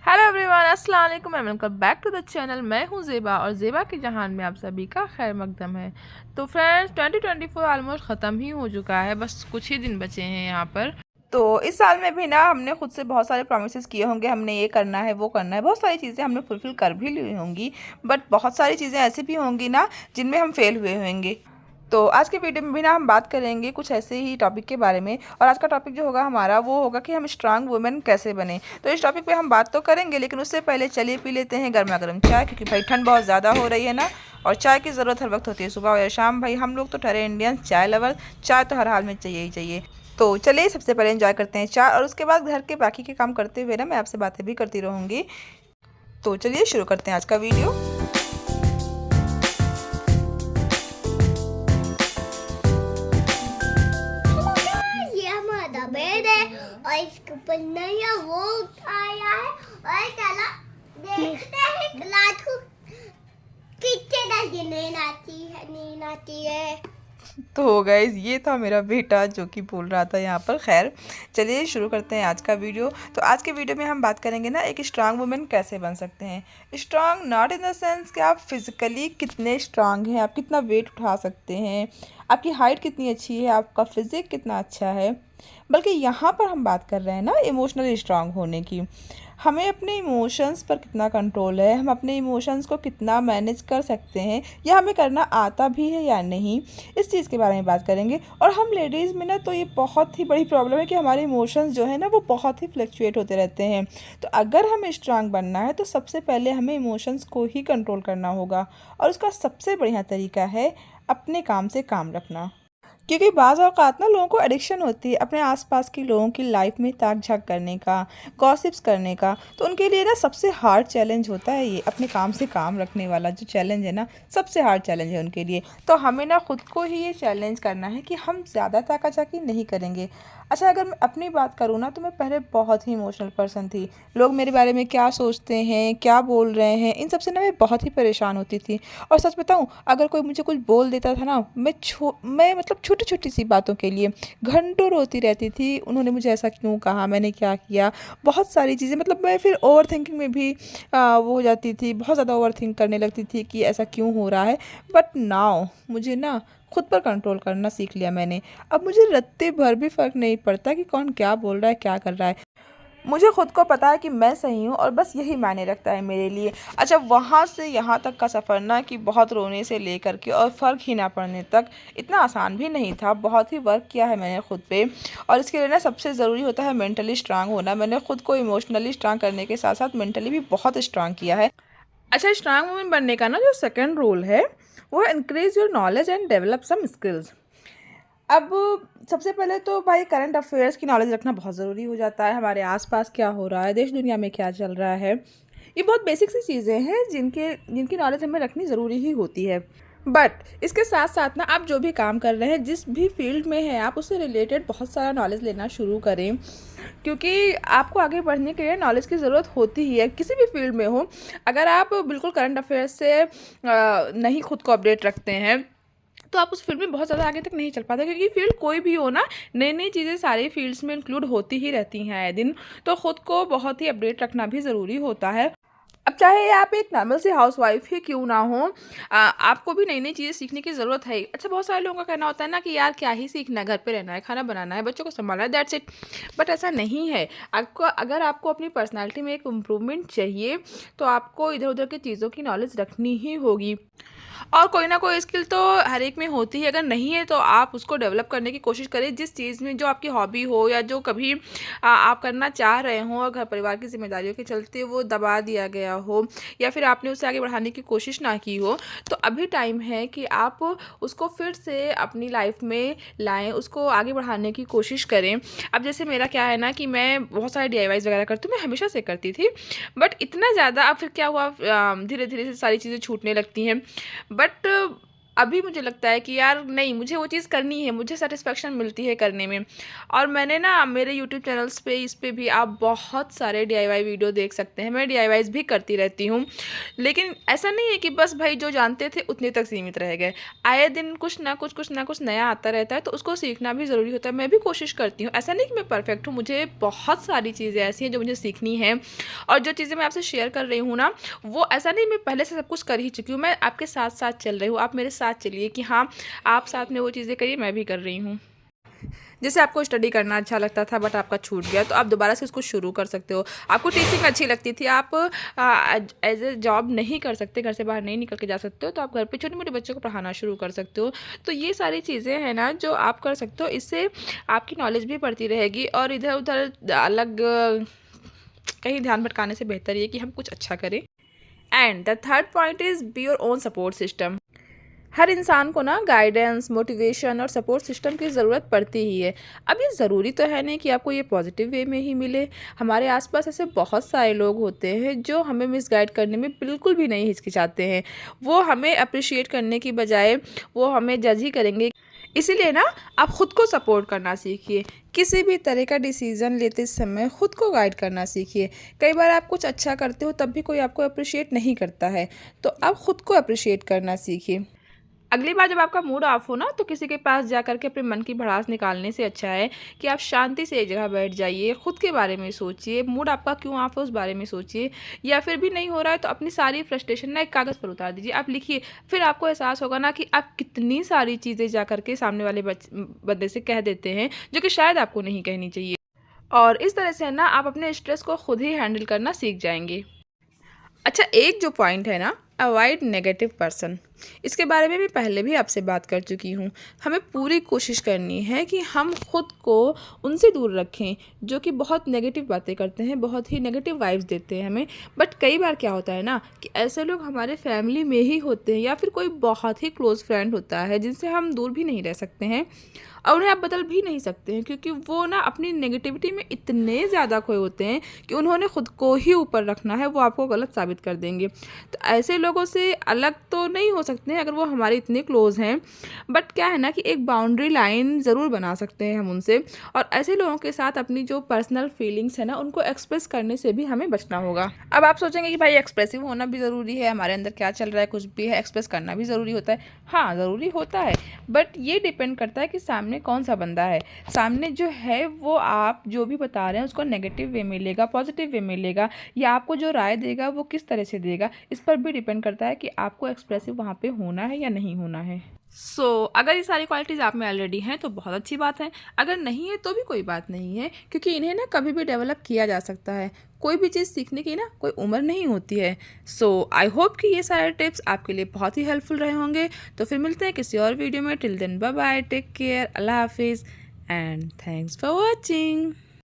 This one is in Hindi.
हेलो एवरीवन, अस्सलाम वालेकुम and welcome back to the channel. मैं हूं ज़ेबा और ज़ेबा के जहान में आप सभी का खैर मकदम है। तो फ्रेंड्स, 2024 ऑलमोस्ट ख़त्म ही हो चुका है, बस कुछ ही दिन बचे हैं यहाँ पर। तो इस साल में भी ना हमने खुद से बहुत सारे प्रॉमिसेस किए होंगे, हमने ये करना है वो करना है, बहुत सारी चीज़ें हमने फुलफ़िल कर भी ली होंगी। बट बहुत सारी चीज़ें ऐसी भी होंगी ना जिनमें हम फेल हुए होंगे। तो आज के वीडियो में भी ना हम बात करेंगे कुछ ऐसे ही टॉपिक के बारे में। और आज का टॉपिक जो होगा हमारा वो होगा कि हम स्ट्रांग वुमेन कैसे बने। तो इस टॉपिक पे हम बात तो करेंगे, लेकिन उससे पहले चलिए पी लेते हैं गर्मा गर्म चाय, क्योंकि भाई ठंड बहुत ज़्यादा हो रही है ना, और चाय की ज़रूरत हर वक्त होती है, सुबह या शाम। भाई हम लोग तो ठहरे इंडियंस चाय लवर, चाय तो हर हाल में चाहिए ही चाहिए। तो चलिए सबसे पहले एंजॉय करते हैं चाय, और उसके बाद घर के बाकी के काम करते हुए ना मैं आपसे बातें भी करती रहूँगी। तो चलिए शुरू करते हैं आज का वीडियो। बेड है और इसके ऊपर नया वो आया है और चला देखते हैं रात को कितने नींद आती है। तो गाइज़ ये था मेरा बेटा जो कि बोल रहा था यहाँ पर। खैर चलिए शुरू करते हैं आज का वीडियो। तो आज के वीडियो में हम बात करेंगे ना एक स्ट्रांग वुमेन कैसे बन सकते हैं। Strong not in the sense कि आप फिज़िकली कितने स्ट्रांग हैं, आप कितना वेट उठा सकते हैं, आपकी हाइट कितनी अच्छी है, आपका फिज़िक कितना अच्छा है, बल्कि यहाँ पर हम बात कर रहे हैं ना इमोशनली स्ट्रांग होने की। हमें अपने इमोशंस पर कितना कंट्रोल है, हम अपने इमोशंस को कितना मैनेज कर सकते हैं, या हमें करना आता भी है या नहीं, इस चीज़ के बारे में बात करेंगे। और हम लेडीज़ में ना तो ये बहुत ही बड़ी प्रॉब्लम है कि हमारे इमोशंस जो है ना वो बहुत ही फ्लक्चुएट होते रहते हैं। तो अगर हमें स्ट्रांग बनना है तो सबसे पहले हमें इमोशंस को ही कंट्रोल करना होगा, और उसका सबसे बढ़िया तरीका है अपने काम से काम रखना। क्योंकि बाज़ औक़ात ना लोगों को एडिक्शन होती है अपने आसपास के लोगों की लाइफ में ताक झाक करने का, गॉसिप्स करने का। तो उनके लिए ना सबसे हार्ड चैलेंज होता है ये अपने काम से काम रखने वाला जो चैलेंज है ना, सबसे हार्ड चैलेंज है उनके लिए। तो हमें ना ख़ुद को ही ये चैलेंज करना है कि हम ज़्यादा ताका झाकी नहीं करेंगे। अच्छा, अगर मैं अपनी बात करूँ ना तो मैं पहले बहुत ही इमोशनल पर्सन थी। लोग मेरे बारे में क्या सोचते हैं, क्या बोल रहे हैं, इन सब से ना मैं बहुत ही परेशान होती थी। और सच बताऊँ, अगर कोई मुझे कुछ बोल देता था ना, मैं मतलब छोटी छोटी सी बातों के लिए घंटों रोती रहती थी। उन्होंने मुझे ऐसा क्यों कहा, मैंने क्या किया, बहुत सारी चीज़ें। मतलब मैं फिर ओवर थिंकिंग में भी वो हो जाती थी, बहुत ज़्यादा ओवर थिंक करने लगती थी कि ऐसा क्यों हो रहा है। बट नाउ मुझे ना खुद पर कंट्रोल करना सीख लिया मैंने। अब मुझे रत्ते भर भी फ़र्क नहीं पड़ता कि कौन क्या बोल रहा है, क्या कर रहा है। मुझे खुद को पता है कि मैं सही हूँ, और बस यही मायने रखता है मेरे लिए। अच्छा, वहाँ से यहाँ तक का सफ़र ना कि बहुत रोने से लेकर के और फ़र्क ही ना पड़ने तक इतना आसान भी नहीं था। बहुत ही वर्क किया है मैंने खुद पे, और इसके लिए ना सबसे ज़रूरी होता है मेंटली स्ट्रांग होना। मैंने खुद को इमोशनली स्ट्रांग करने के साथ साथ मेंटली भी बहुत स्ट्रांग किया है। अच्छा, स्ट्रांग वुमेन बनने का ना जो सेकंड रूल है वो है increase your knowledge and develop some skills. अब सबसे पहले तो भाई करंट अफेयर्स की नॉलेज रखना बहुत ज़रूरी हो जाता है। हमारे आसपास क्या हो रहा है, देश दुनिया में क्या चल रहा है, ये बहुत बेसिक सी चीज़ें हैं जिनकी नॉलेज हमें रखनी ज़रूरी ही होती है। बट इसके साथ साथ ना आप जो भी काम कर रहे हैं, जिस भी फील्ड में हैं, आप उससे रिलेटेड बहुत सारा नॉलेज लेना शुरू करें, क्योंकि आपको आगे बढ़ने के लिए नॉलेज की ज़रूरत होती ही है, किसी भी फील्ड में हो। अगर आप बिल्कुल करंट अफेयर्स से नहीं खुद को अपडेट रखते हैं तो आप उस फील्ड में बहुत ज़्यादा आगे तक नहीं चल पाते, क्योंकि फील्ड कोई भी हो ना, नई नई चीज़ें सारी फील्ड्स में इंक्लूड होती ही रहती हैं आए दिन। तो ख़ुद को बहुत ही अपडेट रखना भी ज़रूरी होता है। अब चाहे आप एक नॉर्मल सी हाउसवाइफ ही क्यों ना हो, आपको भी नई नई चीज़ें सीखने की ज़रूरत है। अच्छा, बहुत सारे लोगों का कहना होता है ना कि यार क्या ही सीखना है, घर पे रहना है, खाना बनाना है, बच्चों को संभालना है, दैट्स इट। बट ऐसा नहीं है। अगर आपको अपनी पर्सनालिटी में एक इम्प्रूवमेंट चाहिए तो आपको इधर उधर की चीज़ों की नॉलेज रखनी ही होगी। और कोई ना कोई स्किल तो हर एक में होती है, अगर नहीं है तो आप उसको डेवलप करने की कोशिश करें। जिस चीज़ में जो आपकी हॉबी हो, या जो कभी आप करना चाह रहे हो और घर परिवार की जिम्मेदारियों के चलते वो दबा दिया गया हो, या फिर आपने उसे आगे बढ़ाने की कोशिश ना की हो, तो अभी टाइम है कि आप उसको फिर से अपनी लाइफ में लाएँ, उसको आगे बढ़ाने की कोशिश करें। अब जैसे मेरा क्या है ना कि मैं बहुत सारे DIYs वगैरह करती हूँ, मैं हमेशा से करती थी, बट इतना ज़्यादा अब फिर क्या हुआ, धीरे धीरे से सारी चीज़ें छूटने लगती हैं। बट अभी मुझे लगता है कि यार नहीं, मुझे वो चीज़ करनी है, मुझे सेटिस्फेक्शन मिलती है करने में। और मैंने ना मेरे यूट्यूब चैनल्स पे इस पे भी आप बहुत सारे DIY वीडियो देख सकते हैं। मैं DIYs भी करती रहती हूँ, लेकिन ऐसा नहीं है कि बस भाई जो जानते थे उतने तक सीमित रह गए। आए दिन कुछ ना कुछ नया आता रहता है, तो उसको सीखना भी ज़रूरी होता है। मैं भी कोशिश करती हूँ, ऐसा नहीं कि मैं परफेक्ट हूँ, मुझे बहुत सारी चीज़ें ऐसी हैं जो मुझे सीखनी है। और जो चीज़ें मैं आपसे शेयर कर रही हूँ ना, वो ऐसा नहीं मैं पहले से सब कुछ कर ही चुकी हूँ, मैं आपके साथ साथ चल रही हूँ। आप मेरे साथ चलिए कि हाँ, आप साथ में वो चीज़ें करिए, मैं भी कर रही हूँ। जैसे आपको स्टडी करना अच्छा लगता था बट आपका छूट गया, तो आप दोबारा से उसको शुरू कर सकते हो। आपको टीचिंग अच्छी लगती थी, आप एज ए जॉब नहीं कर सकते, घर से बाहर नहीं निकल के जा सकते हो, तो आप घर पे छोटे मोटे बच्चों को पढ़ाना शुरू कर सकते हो। तो ये सारी चीज़ें हैं ना जो आप कर सकते हो, इससे आपकी नॉलेज भी बढ़ती रहेगी और इधर उधर अलग कहीं ध्यान भटकाने से बेहतर ये कि हम कुछ अच्छा करें। And the third point is be your own support system. हर इंसान को ना गाइडेंस, मोटिवेशन और सपोर्ट सिस्टम की ज़रूरत पड़ती ही है। अब ये ज़रूरी तो है नहीं कि आपको ये पॉजिटिव वे में ही मिले। हमारे आसपास ऐसे बहुत सारे लोग होते हैं जो हमें मिसगाइड करने में बिल्कुल भी नहीं हिचकिचाते हैं। वो हमें अप्रिशिएट करने की बजाय वो हमें जज ही करेंगे। इसीलिए ना आप ख़ुद को सपोर्ट करना सीखिए। किसी भी तरह का डिसीज़न लेते समय ख़ुद को गाइड करना सीखिए। कई बार आप कुछ अच्छा करते हो तब भी कोई आपको अप्रिशिएट नहीं करता है, तो आप ख़ुद को अप्रिशिएट करना सीखिए। अगली बार जब आपका मूड ऑफ हो ना, तो किसी के पास जा कर के अपने मन की भड़ास निकालने से अच्छा है कि आप शांति से एक जगह बैठ जाइए, खुद के बारे में सोचिए, मूड आपका क्यों ऑफ है उस बारे में सोचिए। या फिर भी नहीं हो रहा है तो अपनी सारी फ्रस्ट्रेशन ना एक कागज़ पर उतार दीजिए, आप लिखिए। फिर आपको एहसास होगा ना कि आप कितनी सारी चीज़ें जा कर के सामने वाले बंदे से कह देते हैं जो कि शायद आपको नहीं कहनी चाहिए। और इस तरह से ना आप अपने स्ट्रेस को खुद ही हैंडल करना सीख जाएंगे। अच्छा, एक जो पॉइंट है ना, अवॉइड नेगेटिव पर्सन, इसके बारे में मैं पहले भी आपसे बात कर चुकी हूँ। हमें पूरी कोशिश करनी है कि हम खुद को उनसे दूर रखें जो कि बहुत नेगेटिव बातें करते हैं, बहुत ही नेगेटिव वाइब्स देते हैं हमें। बट कई बार क्या होता है ना कि ऐसे लोग हमारे फैमिली में ही होते हैं या फिर कोई बहुत ही क्लोज़ फ्रेंड होता है जिनसे हम दूर भी नहीं रह सकते हैं और उन्हें आप बदल भी नहीं सकते हैं, क्योंकि वो ना अपनी नेगेटिविटी में इतने ज़्यादा खोए होते हैं कि उन्होंने खुद को ही ऊपर रखना है, वो आपको गलत साबित कर देंगे। तो ऐसे लोगों से अलग तो नहीं हो सकते हैं अगर वो हमारे इतने क्लोज़ हैं, बट क्या है ना कि एक बाउंड्री लाइन ज़रूर बना सकते हैं हम उनसे। और ऐसे लोगों के साथ अपनी जो पर्सनल फीलिंग्स है ना, उनको एक्सप्रेस करने से भी हमें बचना होगा। अब आप सोचेंगे कि भाई एक्सप्रेसिव होना भी ज़रूरी है, हमारे अंदर क्या चल रहा है कुछ भी है, एक्सप्रेस करना भी ज़रूरी होता है। हाँ, ज़रूरी होता है, बट ये डिपेंड करता है कि सामने कौन सा बंदा है। सामने जो है वो आप जो भी बता रहे हैं उसको नेगेटिव वे में लेगा, पॉजिटिव वे में लेगा, या आपको जो राय देगा वो किस तरह से देगा, इस पर भी डिपेंड करता है कि आपको एक्सप्रेसिव वहाँ पे होना है या नहीं होना है। अगर ये सारी क्वालिटीज़ आप में ऑलरेडी हैं तो बहुत अच्छी बात है, अगर नहीं है तो भी कोई बात नहीं है, क्योंकि इन्हें ना कभी भी डेवलप किया जा सकता है। कोई भी चीज़ सीखने की ना कोई उम्र नहीं होती है। आई होप कि ये सारे टिप्स आपके लिए बहुत ही हेल्पफुल रहे होंगे। तो फिर मिलते हैं किसी और वीडियो में। Till then bye bye, take care, Allah हाफिज़ एंड थैंक्स फॉर वॉचिंग।